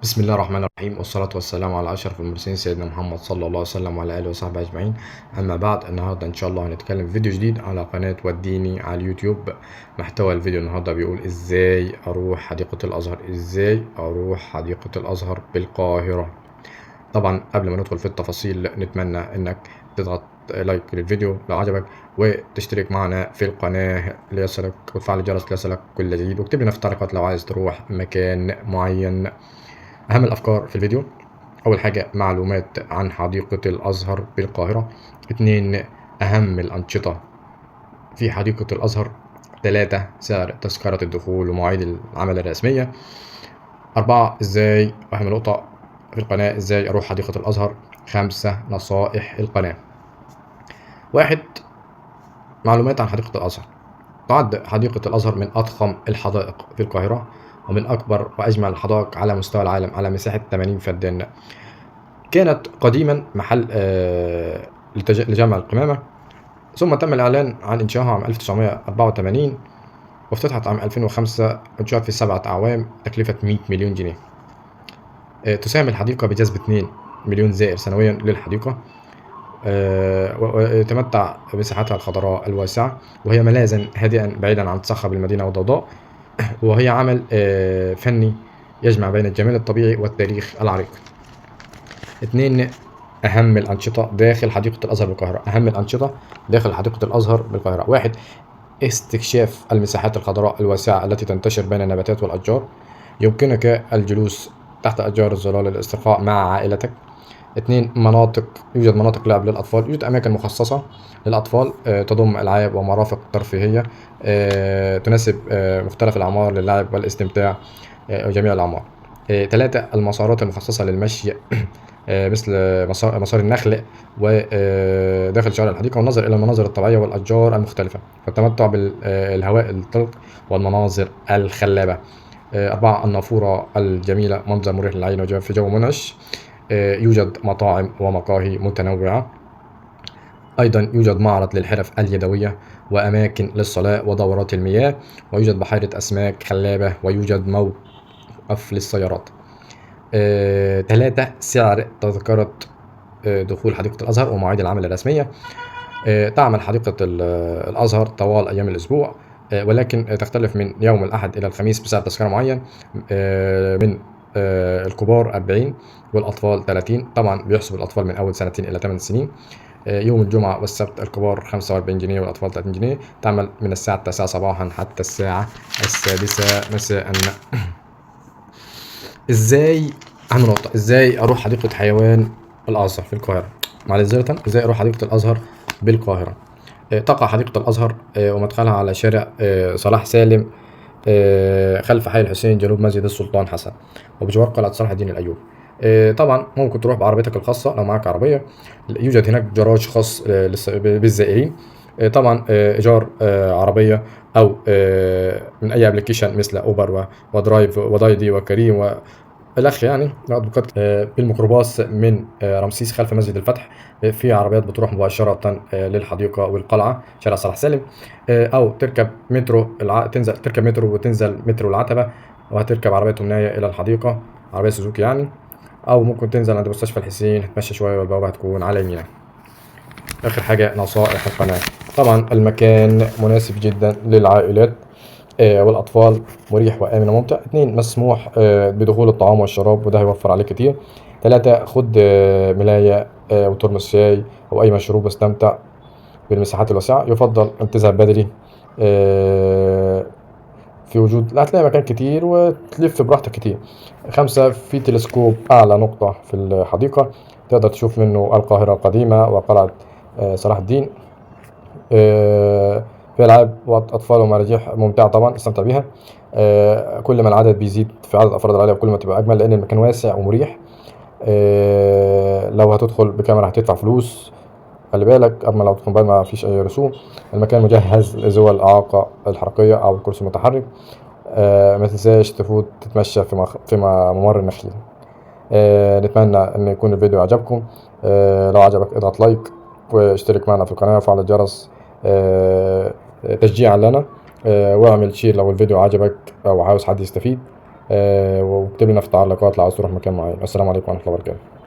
بسم الله الرحمن الرحيم والصلاة والسلام على أشرف المرسلين سيدنا محمد صلى الله عليه وسلم وعلى آله وصحبه أجمعين. أما بعد، النهاردة إن شاء الله هنتكلم في فيديو جديد على قناة وديني على اليوتيوب. محتوى الفيديو النهاردة بيقول إزاي أروح حديقة الأزهر. إزاي أروح حديقة الأزهر بالقاهرة. طبعا قبل ما ندخل في التفاصيل نتمنى إنك تضغط لايك للفيديو لو عجبك، وتشترك معنا في القناة ليصلك وتفعل الجرس ليصلك كل جديد، واكتب لنا في التعليقات لو عايز تروح مكان معين. أهم الأفكار في الفيديو: أول حاجة معلومات عن حديقة الأزهر بالقاهرة. 2 أهم الأنشطة في حديقة الأزهر. 3 سعر تذكرة الدخول ومواعيد العمل الرسمية. 4 إزاي، أهم نقطة في القناة، إزاي أروح حديقة الأزهر. 5 نصائح القناة. 1. معلومات عن حديقة الأزهر. تعد حديقة الأزهر من أضخم الحدائق في القاهرة، ومن أكبر وأجمل الحدائق على مستوى العالم على مساحة 80 فدان. كانت قديما محل لجمع القمامة، ثم تم الإعلان عن إنشائها عام 1984، وافتتحت عام 2005، وانشأت في 7 أعوام تكلفة 100 مليون جنيه. تساهم الحديقة بجذب 2 مليون زائر سنويا للحديقة، وتمتع بمساحتها الخضراء الواسعة، وهي ملاذا هادئا بعيدا عن صخب المدينة والضوضاء، وهي عمل فني يجمع بين الجمال الطبيعي والتاريخ العريق. 2 أهم الأنشطة داخل حديقة الأزهر بالقاهرة. أهم الأنشطة داخل حديقة الأزهر بالقاهرة: 1. استكشاف المساحات الخضراء الواسعة التي تنتشر بين النباتات والأشجار، يمكنك الجلوس تحت أشجار الظلال للاسترخاء مع عائلتك. 2. يوجد مناطق لعب للأطفال. يوجد أماكن مخصصة للأطفال تضم ألعاب ومرافق ترفيهية تناسب مختلف الأعمار للعب والاستمتاع، جميع الأعمار. 3. المسارات المخصصة للمشي مثل مسار النخل وداخل شوارع الحديقة، والنظر إلى المناظر الطبيعية والأشجار المختلفة، والتمتع بالهواء الطلق والمناظر الخلابة. 4. النافورة الجميلة، منظر مريح للعين وجو في جو منعش. يوجد مطاعم ومقاهي متنوعة. أيضا يوجد معرض للحرف اليدوية وأماكن للصلاة ودورات المياه، ويوجد بحيرة أسماك خلابة، ويوجد موقف للسيارات. 3. سعر تذكرة دخول حديقة الأزهر ومواعيد العمل الرسمية. تعمل حديقة الأزهر طوال أيام الأسبوع، ولكن تختلف من يوم الأحد إلى الخميس بسعر تذكرة معين. من الكبار 40 والأطفال 30. طبعا بيحسب الأطفال من أول 2 إلى 8 سنين. يوم الجمعة والسبت الكبار 45 جنيه والأطفال 30 جنيه. تعمل من الساعة 9 صباحا حتى الساعة 6 مساء. ازاي اهم نقطة: ازاي اروح حديقة حيوان الازهر في القاهرة. معذرة، ازاي اروح حديقة الازهر بالقاهرة. تقع حديقة الازهر ومدخلها على شارع صلاح سالم، خلف حي الحسين جنوب مسجد السلطان حسن، وبجوار قلعة صلاح الدين الايوبي. طبعا ممكن تروح بعربيتك الخاصة لو معاك عربية. يوجد هناك جراج خاص بالزائرين. طبعا ايجار عربية، او من اي ابلكيشن مثل اوبر ودرايف ودايدي وكريم الأخ يعني بالميكروباص من رمسيس خلف مسجد الفتح. في عربيات بتروح مباشرة للحديقة والقلعة شارع صلاح سالم. أو تركب مترو تركب مترو وتنزل مترو العتبة، وهتركب عربية تمنية إلى الحديقة، عربية سوزوكي يعني. أو ممكن تنزل عند مستشفى الحسين، هتمشي شوية والبوابة هتكون على يمينك. آخر حاجة نصائح القناة: طبعا المكان مناسب جدا للعائلات والأطفال، مريح وآمن وممتع. 2. مسموح بدخول الطعام والشراب، وده هيوفر عليك كتير. 3. خد ملاية وترمس شاي أو أي مشروب واستمتع بالمساحات الواسعة. يفضل أن تذهب بدري في وجود، لا هتلاقي مكان كتير وتلف براحتك كتير. 5. في تلسكوب أعلى نقطة في الحديقة، تقدر تشوف منه القاهرة القديمة وقلعة صلاح الدين. في ألعاب أطفال ومراجيح ممتعة طبعا استمتع بيها. كل ما العدد بيزيد في عدد أفراد العائلة كل ما تبقى أجمل، لأن المكان واسع ومريح. لو هتدخل بكاميرا هتدفع فلوس، خلي بالك. أما لو تدخل ما فيش أي رسوم. المكان مجهز لذوي الإعاقة الحركية أو الكرسي المتحرك. ما تنساش تفوت تتمشى في ممر النخيل. نتمنى أن يكون الفيديو عجبكم. لو عجبك اضغط لايك واشترك معنا في القناة وفعل الجرس تشجيعا لنا. واعمل شير لو الفيديو عجبك أو عاوز حد يستفيد. واكتب لنا في التعليقات لو عاوز تروح مكان معين. السلام عليكم ورحمة الله وبركاته.